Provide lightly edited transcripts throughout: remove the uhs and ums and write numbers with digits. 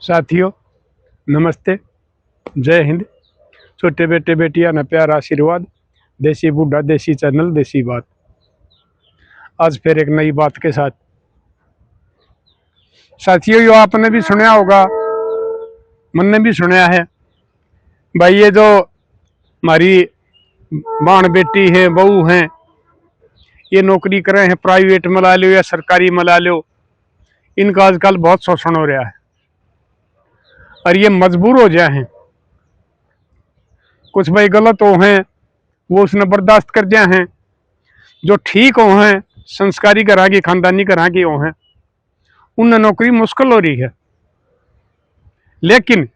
साथियों नमस्ते, जय हिंद। छोटे बेटे बेटियां न प्यार आशीर्वाद। देसी बूढ़ा देसी चैनल देसी बात। आज फिर एक नई बात के साथ। साथियों यो आपने भी सुना होगा, मैंने भी सुना है भाई, ये जो हमारी बाण बेटी है, बहू हैं, ये नौकरी कर रहे हैं, प्राइवेट में ला लो या सरकारी में ला लो, इनका आजकल बहुत शोषण हो रहा है और ये मजबूर हो जाए हैं। कुछ भाई गलत हो हैं, वो उसने बर्दाश्त कर जाए हैं। जो ठीक हो हैं, संस्कारी घरां की खानदानी घरां की हो हैं, उन्हें नौकरी मुश्किल हो रही है। लेकिन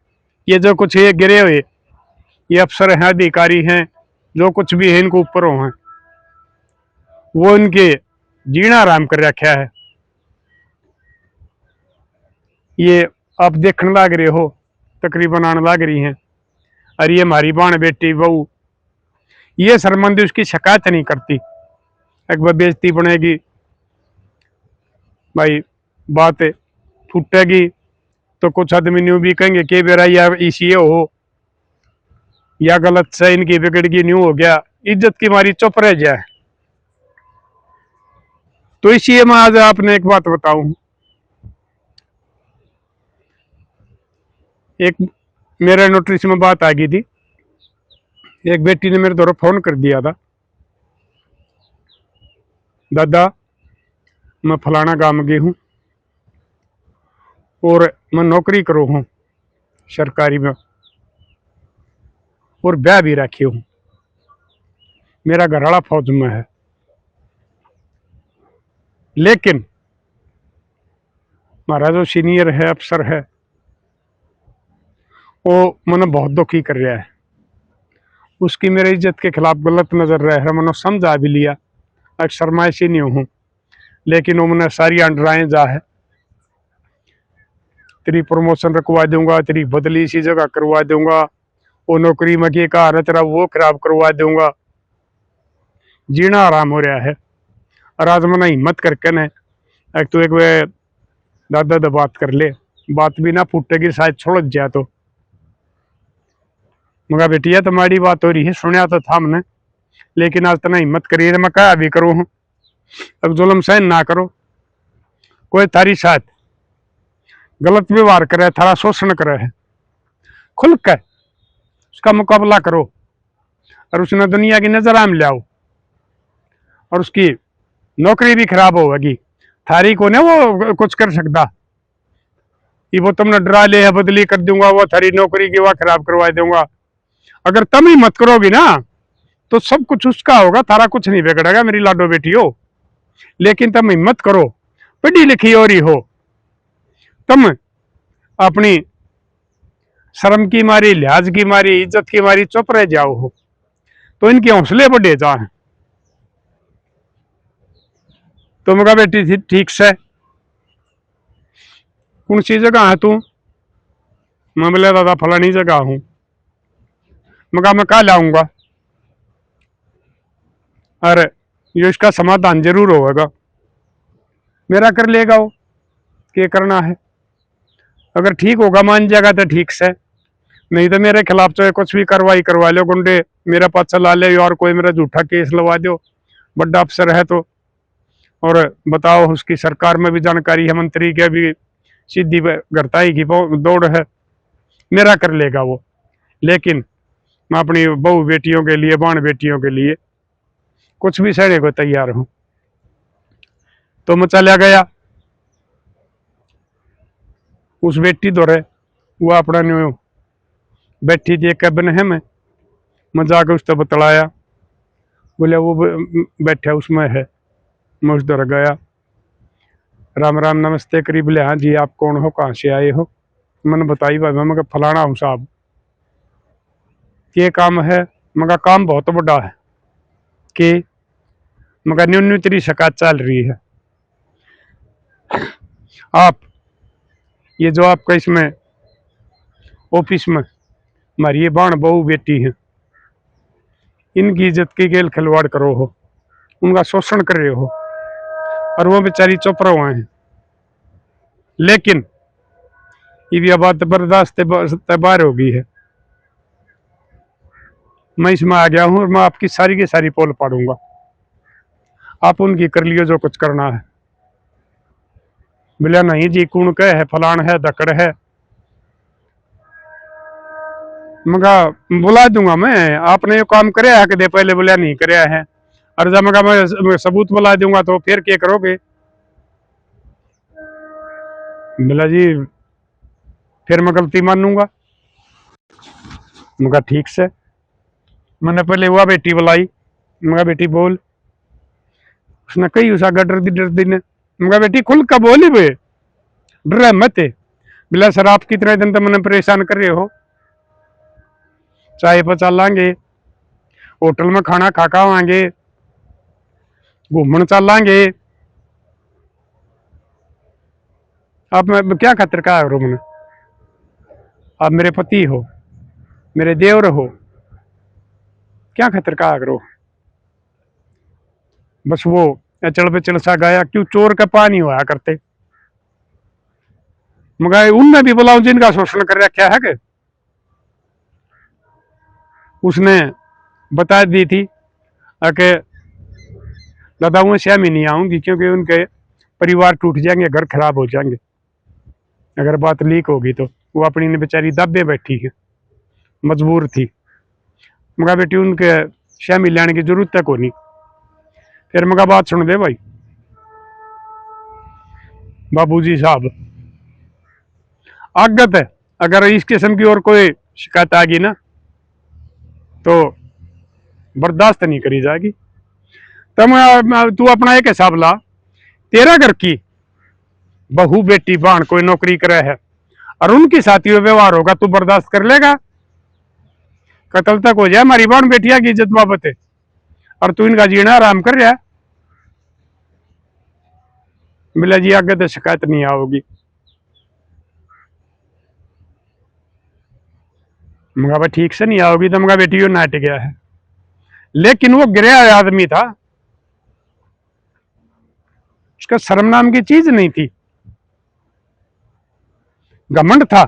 ये जो कुछ ये गिरे हुए ये अफसर हैं, अधिकारी हैं, जो कुछ भी है इनको ऊपर हो हैं, वो इनके जीना आराम कर रखा है। ये आप देखने लग रहे हो, तकरीबन आने लग रही हैं। और ये हमारी बाण बेटी बहू, ये शर्मंदी उसकी शिकायत नहीं करती। एक बार बेइज्जती बनेगी भाई, बात फूटेगी तो कुछ आदमी न्यू भी कहेंगे कि बेरा या इसी हो या गलत से इनकी बिगड़गी न्यू हो गया, इज्जत की मारी चुप रह जाए। तो इसलिए मैं आज आपने एक बात बताऊं। एक मेरे नोटिस में बात आ गई थी, एक बेटी ने मेरे द्वारा फोन कर दिया था, दादा मैं फलाना गांव में गई हूँ और मैं नौकरी करो हूँ सरकारी में और ब्याह भी रखी हूँ, मेरा घरवाला फौज में है, लेकिन हमारा जो सीनियर है, अफसर है, वो मैंने बहुत दुखी कर रहा है। उसकी मेरे इज्जत के खिलाफ गलत नजर रहा है। मैंने समझा भी लिया, अक्सर मैं ऐसी नहीं हूँ, लेकिन वो मैंने सारी अंडराएं जा है, तेरी प्रमोशन रखवा दूंगा, तेरी बदली इसी जगह करवा दूंगा, वो नौकरी में की कहा तेरा वो खराब करवा दूंगा। जीना आराम हो रहा है। और आज मैंने हिम्मत करके न एक तो एक वे दादा दा बात कर ले, बात भी ना फूटेगी शायद छोड़ जाए तो। मगर बेटिया तुम्हारी बात हो रही है, सुना तो था हमने, लेकिन आज तना हिम्मत करिए मैं क्या भी करूँ हूँ। अब जुल्म सहन ना करो, कोई थारी साथ गलत व्यवहार करे, थारा शोषण करे है, खुल कर उसका मुकाबला करो और उसने दुनिया की नजर आम ले आओ। और उसकी नौकरी भी खराब होगी, थारी को नहीं वो कुछ कर सकता। ये वो तुमने डरा ले है, बदली कर दूंगा, वो थारी नौकरी की वह खराब करवा दूंगा। अगर तुम ही मत करोगी ना तो सब कुछ उसका होगा, थारा कुछ नहीं बिगड़ेगा मेरी लाडो बेटी हो। लेकिन तुम हिम्मत करो, पढ़ी लिखी हो रही हो, तुम अपनी शर्म की मारी, लिहाज की मारी, इज्जत की मारी चुप रह जाओ हो, तो इनके हौसले बढ़े जाए। तुम कहा बेटी थी ठीक से कौन सी जगह है तू? मैं बोले दादा फलानी जगह हूं। मैं कहा लाऊंगा, अरे ये इसका समाधान जरूर होगा, मेरा कर लेगा वो, क्या करना है। अगर ठीक होगा मान जाएगा तो ठीक से, नहीं तो मेरे खिलाफ चाहे कुछ भी कार्रवाई करवा लो, गुंडे मेरा पास चला ले और कोई मेरा झूठा केस लगा दो, बड़ा अफसर है तो। और बताओ उसकी सरकार में भी जानकारी है, मंत्री के भी सीधी गरताई की दौड़ है, मेरा कर लेगा वो। लेकिन मैं अपनी बहू बेटियों के लिए, बाण बेटियों के लिए कुछ भी सहने को तैयार हूं। तो मैं चला गया उस बेटी दौरे, वो अपना न्यू बैठी थी एक कैबिन है में, मैं जाकर उससे बतलाया, बोले वो बैठा उसमें है। मैं उस दौर गया, राम राम नमस्ते करीब ले, हाँ जी आप कौन हो, कहाँ से आए हो? मैंने बताई भाई मैं फलाना हूँ साहब, ये काम है? मगर काम बहुत बड़ा है कि मगर न्यू न्यू तेरी शिकायत चल रही है। आप ये जो आपका इसमें ऑफिस में हमारी ये बाण बहू बेटी है, इनकी इज्जत की गेल खिलवाड़ करो हो, उनका शोषण कर रहे हो, और वो बेचारी चुप रहो हैं। लेकिन ये भी बात बर्दाश्त से बाहर हो गई है। मैं इसमें आ गया हूँ और मैं आपकी सारी की सारी पोल पाड़ूंगा, आप उनकी कर लियो जो कुछ करना है। बोला नहीं जी कौन कह है, फलान है, दकड़ है। मगा बुला दूंगा मैं, आपने ये काम करे है कि पहले बोला नहीं करे है, और जब मगा मैं सबूत बुला दूंगा तो फिर क्या करोगे। बोला जी फिर मैं गलती मानूंगा। मगा ठीक से, मैंने पहले हुआ बेटी बुलाई, मगा बेटी बोल। उसने कही उसा डरती ने, मगा बेटी खुल का बोली बे, डर मत। बोला सर आप कितने दिन तक मैंने परेशान कर रहे हो, चाय पर चलांगे, होटल में खाना खा खावांगे, घूमन चलांगे, आप मैं क्या खतर का करो मैंने, आप मेरे पति हो, मेरे देवर हो, क्या खतर का करो। बस वो अचल पे चल सा गाया, क्यों चोर का पानी हुआ करते। मगर उनने भी बुलाओ जिनका शोषण कर रखा है कि उसने बता दी थी कि दादा वो श्याम ही नहीं आऊंगी, क्योंकि उनके परिवार टूट जाएंगे, घर खराब हो जाएंगे, अगर बात लीक होगी तो। वो अपनी ने बेचारी दबे बैठी है, मजबूर थी। मगा बेटी उनके श्यामी लाने की जरूरत तक होनी। फिर मगा बात सुन दे भाई बाबूजी साहब, आगत है अगर इस किस्म की और कोई शिकायत आ गई ना तो बर्दाश्त नहीं करी जाएगी। तो तू अपना एक हिसाब ला, तेरा घर की बहू बेटी बहन कोई नौकरी करे है और उनके साथी व्यवहार होगा, तू बर्दाश्त कर लेगा? कत्ल तक हो जाए हमारी बहन बेटिया की इज्जत बाबत है, और तू इनका जीना आराम कर रहा है। मिला जी आगे तो शिकायत नहीं आओगी। मगा भाई ठीक से नहीं आओगी तो मगा बेटी नाट गया है, लेकिन वो गिरा आदमी था, उसका शर्म नाम की चीज नहीं थी, घमंड था।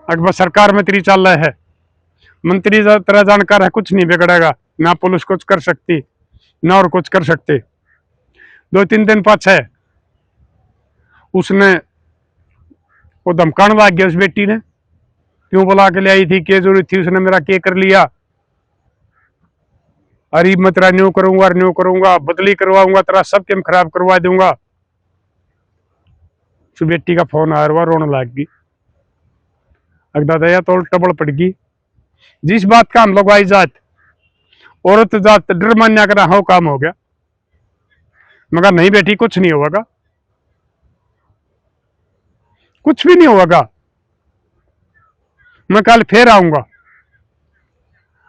अकबर सरकार में तेरी चल रहा है, मंत्री तरह जानकार है, कुछ नहीं बिगड़ेगा, ना पुलिस कुछ कर सकती ना और कुछ कर सकते। 2-3 दिन पाछे उसने वो धमकाने लग गया, उस बेटी ने क्यों बुला के ले आई थी, क्या जरूरत थी, उसने मेरा क्या कर लिया, अरे मैं तेरा न्यू करूंगा, बदली करवाऊंगा, तेरा सब केम खराब करवा दूंगा। उस बेटी का फोन आया हुआ, रोने लग गई, अगदा तो टबल पड़ गई। जिस बात का हम लोग आई जात औरत जात डर मान्या करा, हाँ काम हो गया। मगर नहीं बेटी कुछ नहीं होगा, कुछ भी नहीं होगा, मैं कल फिर आऊंगा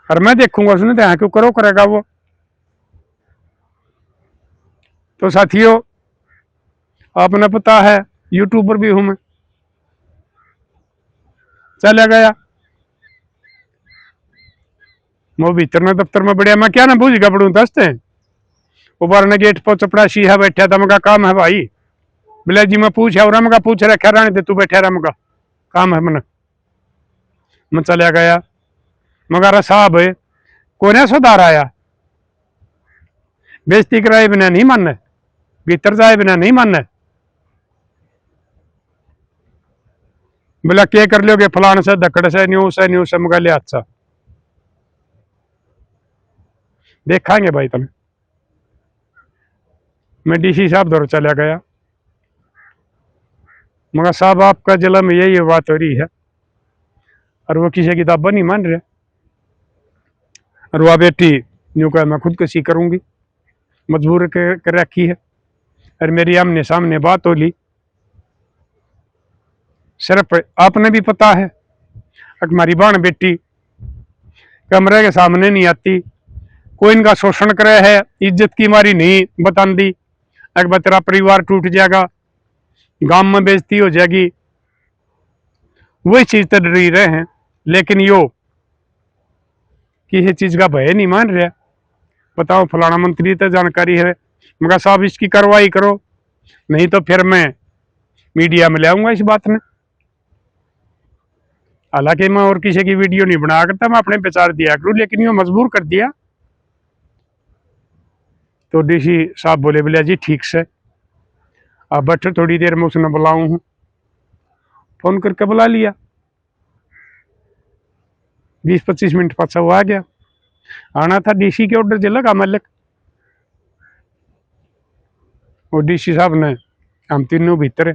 और मैं देखूंगा उसने तो यहाँ क्यों करेगा वो। तो साथियों आपने पता है यूट्यूबर भी हूं मैं, चला गया वो भीतर में दफ्तर में बढ़िया, मैं क्या ना बूझ गया पड़ू दसते हैं। ऊपर ने गेट पर चपड़ासी है बैठा था, मगा काम है भाई। बोले जी मैं पूछ रहा, मगा पूछ रखा रहने दे, तू बैठा रहा, मगा काम है मन। मैं चला गया, मगर साहब कोने सुधार आया, बेइज्जती कराए बिना नहीं मानना, भीतर जाए बिना नहीं मानना। बोला क्या कर लोगे, फलान से दकड़ से न्यू से मगा लिया। अच्छा देखेंगे भाई तुम्हें। मैं डीसी साहब दौर चला गया, मगर साहब आपका जिला में यही बात हो रही है और वो किसी किताबा नहीं मान रहे, और वह बेटी यूं कह मैं खुदकुशी करूंगी, मजबूर कर रखी है, और मेरी आमने सामने बात हो ली। सिर्फ आपने भी पता है हमारी बहन बेटी कमरे के सामने नहीं आती, कोई इनका शोषण करे है, इज्जत की मारी नहीं बताती, अकबर तेरा परिवार टूट जाएगा, गांव में बेइज्जती हो जाएगी, वही चीज तो डरी रहे हैं। लेकिन यो किसी चीज का भय नहीं मान रहा। बताओ फलाना मंत्री तो जानकारी है, मगर साहब इसकी कार्रवाई करो, नहीं तो फिर मैं मीडिया में ले आऊंगा इस बात ने। हालांकि मैं और किसी की वीडियो नहीं बनाया करता, मैं अपने विचार दिया करूँ, लेकिन ये मजबूर कर दिया। तो डीसी साहब बोले बोले जी ठीक से अब बैठो, थोड़ी देर में उसने बुलाऊं हूँ। फोन करके बुला लिया, 20-25 मिनट पाछा वो आ गया। आना था डीसी के ऑर्डर से लगा मालिक। और डीसी साहब ने हम तीनों भीतर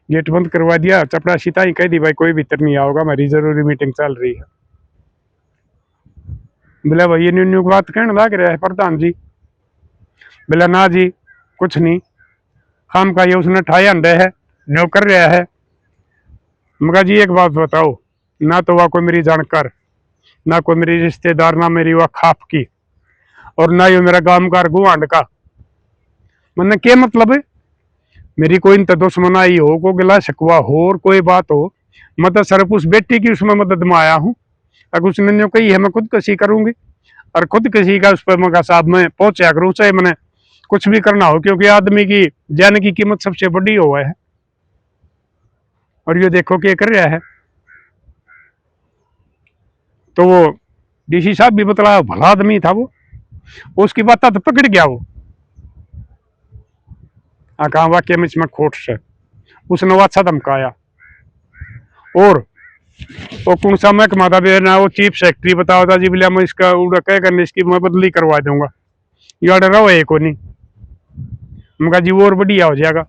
गेट बंद करवा दिया। चपरासी ताई कह दी भाई कोई भीतर नहीं आओगा, हमारी जरूरी मीटिंग चल रही है। बोला भाई ये न्यू बात कहने लग रहा है प्रधान जी। बोला ना जी कुछ नहीं, खाम का ये उसने ठाए अंडे है, न्यू कर रहा है। मगर जी एक बात बताओ, ना तो वह कोई मेरी जानकार, ना कोई मेरी रिश्तेदार, ना मेरी वह खाप की, और ना ये मेरा गामकार गुआंड का। मैंने क्या मतलब है, मेरी कोई इन दुश्मनाई हो, को गिला शिकवा हो और कोई बात हो, मैं तो सिर्फ उस बेटी की उसमें मदद में आया हूँ। अगर उसने न्यू कही है मैं खुद कसी करूंगी, और खुद किसी का उस पर मगा साहब में पहुंचा करूँ, चाहे मैंने कुछ भी करना हो, क्योंकि आदमी की जान की कीमत सबसे बड़ी हुआ है। और ये देखो क्या कर रहा है। तो वो डीसी साहब भी बतला भला आदमी था वो, उसकी बात तो पकड़ गया वो। कहा वाक्य में इसमें खोट से उसने वो अच्छा धमकाया। और वो कौन सा महकमा था ना, वो चीफ सेक्रेटरी बताओ था जी, बोलिया मैं इसका उड़ा कह करने इसकी मैं बदली करवा दूंगा, यार रहो एक को नहीं। मैं कहा जी वो और बढ़िया हो जाएगा,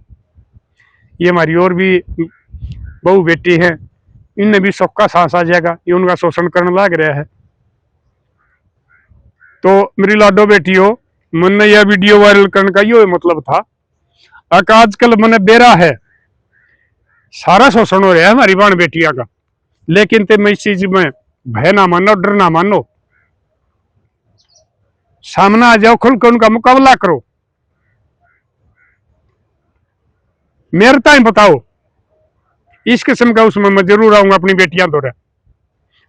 ये हमारी और भी बहू बेटी है, इनने भी शौक का सांस आ जाएगा, ये उनका शोषण करने लग रहा है। तो मेरी लाडो बेटी हो, मैंने यह वीडियो वायरल करने का ये मतलब था। आजकल मैंने बेरा है, सारा शोषण हो रहा है हमारी बहन बेटिया का, लेकिन ते मैं इस चीज में भय ना मानो, डर ना मानो, सामने आ जाओ, खुल के उनका मुकाबला करो। मेरे टाइम बताओ, इस किस्म का उसमें मैं जरूर आऊंगा अपनी बेटियां दौरे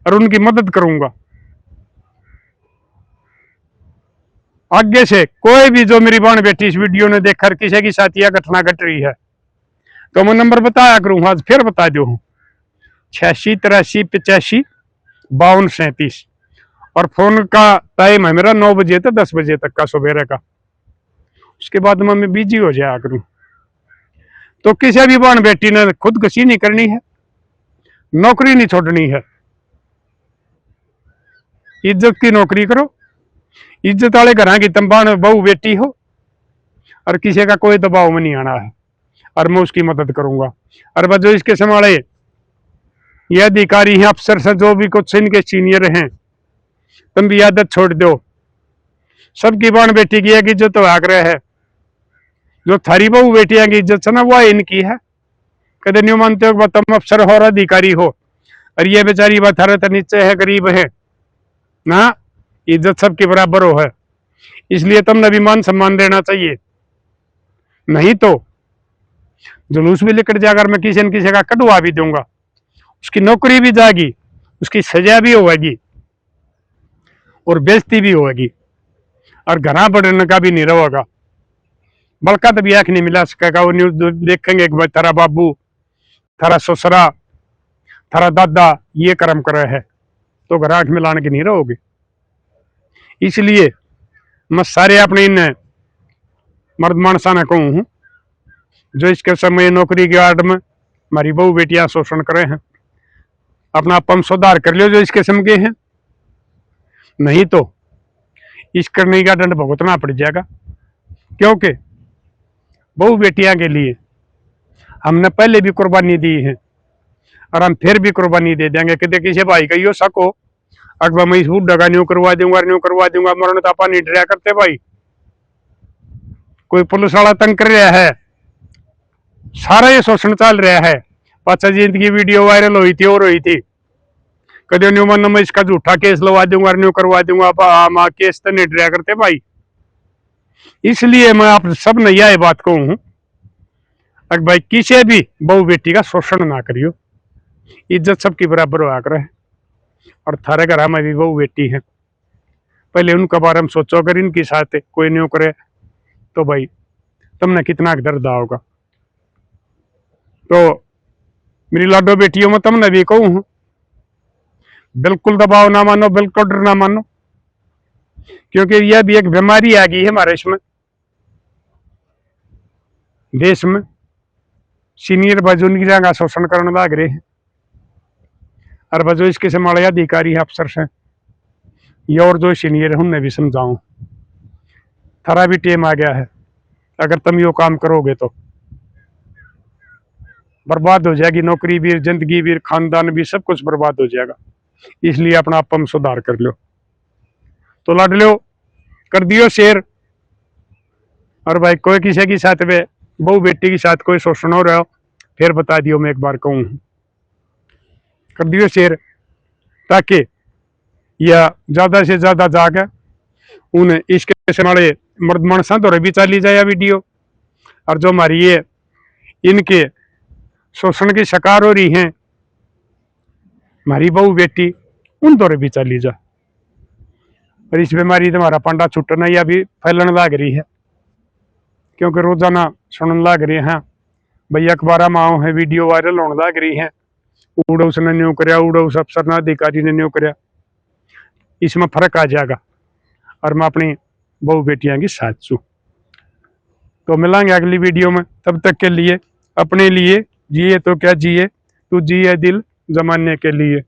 और उनकी मदद करूंगा। आगे से कोई भी जो मेरी बहन बेटी इस वीडियो ने देखकर किसी की साथ यह घटना घट रही है, तो मैं नंबर बताया करूंगा, आज फिर बता दो हूं, 86 83 85 52 37। और फोन का टाइम है मेरा 9 बजे तक 10 बजे तक का सवेरे का, उसके बाद में मैं बिजी हो जाया करूं। तो किसी भी बहन बेटी ने खुदकुशी नहीं करनी है, नौकरी नहीं छोड़नी है, इज्जत की नौकरी करो, इज्जत वाले घर की तुम बहन बहू बेटी हो, और किसी का कोई दबाव में नहीं आना है, और मैं उसकी मदद करूंगा। और बस जो इसके संभाले ये अधिकारी हैं, अफसर से जो भी कुछ इनके सीनियर हैं, तुम भी आदत छोड़ दो। सबकी बहन बेटी की एक इज्जत तो आग्रह है, जो थारी बहू बेटियां की इज्जत है ना वो इनकी है। कदे नहीं मानते हो तुम अफसर हो और अधिकारी हो, और ये बेचारी बात थारे तो नीचे है, गरीब है ना, इज्जत सबके बराबर हो है। इसलिए तुमने भी मान सम्मान देना चाहिए, नहीं तो जुलूस भी लेकर जाकर मैं किसी न किसी का कटवा भी दूंगा, उसकी नौकरी भी जाएगी, उसकी सजा भी होगी, और बेइज्जती भी होगी, और घना बढ़ने का भी नहीं रहेगा। बल्कि तभी आंख नहीं मिला सकेगा, वो न्यूज देखेंगे कि भाई थारा बाबू, थारा ससुरा, थारा दादा ये कर्म करे है, तो घर आंख मिलाने की नहीं रहोगे। इसलिए मैं सारे अपने इन मर्द मानसा ने कहूँ हूँ, जो इसके समय नौकरी के आड़ में हमारी बहू बेटियां शोषण करे हैं, अपना अपन सुधार कर लियो जो इसके किस्म के हैं, नहीं तो इस करने का दंड भुगतना पड़ जाएगा। क्योंकि बहू बेटियां के लिए हमने पहले भी कुर्बानी दी है, और हम फिर भी कुर्बानी दे देंगे। कि किसी भाई का यो शक हो अकबर मैं इस बुढ़ा का न्यू करवा दूंगा, मरण तो अपन नहीं डरा करते भाई, कोई पुलिस वाला तंग कर रहा है, सारा ये शोषण चल रहा है। पाचा जयंती की वीडियो वायरल हुई थी और हुई थी, कदे न्यू मन मैं इसका झूठा केस लगा दूंगा, न्यू करवा दूंगा, केस तो नहीं डरा करते भाई। इसलिए मैं आप सब ने यह बात कहूं हूं, अगर भाई किसी भी बहू बेटी का शोषण ना करियो, इज्जत सबकी बराबर हुआ करे। और थारे घर में भी बहू बेटी है, पहले उनका बारे में सोचो, अगर इनकी साथ कोई नहीं करे तो भाई तुमने कितना दर्द होगा। तो मेरी लाडो बेटियों में तुमने भी कहूँ हूं, बिल्कुल दबाव ना मानो, बिल्कुल डर ना मानो, क्योंकि यह भी एक बीमारी आ गई है हमारे इसमें देश में। सीनियर बजुर्ग का शोषण करने लग रहे हैं, और बजो इसके से माड़े अधिकारी अफसर से ये और जो सीनियर उन्हें भी समझाऊं, थारा भी टेम आ गया है, अगर तुम यो काम करोगे तो बर्बाद हो जाएगी नौकरी भी, जिंदगी भी, खानदान भी, सब कुछ बर्बाद हो जाएगा। इसलिए अपना आप में सुधार कर लो। तो लड़ लो, कर दियो शेयर। और भाई कोई किसी के साथ में बहू बेटी के साथ कोई शोषण हो रहा हो, फिर बता दियो, मैं एक बार कहूँ, कर दियो शेयर, ताकि यह ज्यादा से ज्यादा जाकर उन्हें इसके से हमारे मर्द मानसा तो भी चली जाए वीडियो, और जो हमारी ये इनके शोषण की शिकार हो रही हैं हमारी बहू बेटी, उन दौरे भी चली जा। और इस बीमारी तो हमारा पांडा छुटना या भी फैलने लग रही है, क्योंकि रोजाना सुनने लग रहे हैं भाई, अखबार में आओ है, वीडियो वायरल होने लग रही है, उड़ा उसने न्यू कराया, उड़ा उस अफसर ने अधिकारी ने न्यू कराया। इसमें फर्क आ जाएगा, और मैं अपनी बहू बेटियां की साथ छू। तो मिलेंगे अगली वीडियो में, तब तक के लिए अपने लिए जिए तो क्या जिए, तू जिए दिल जमाने के लिए।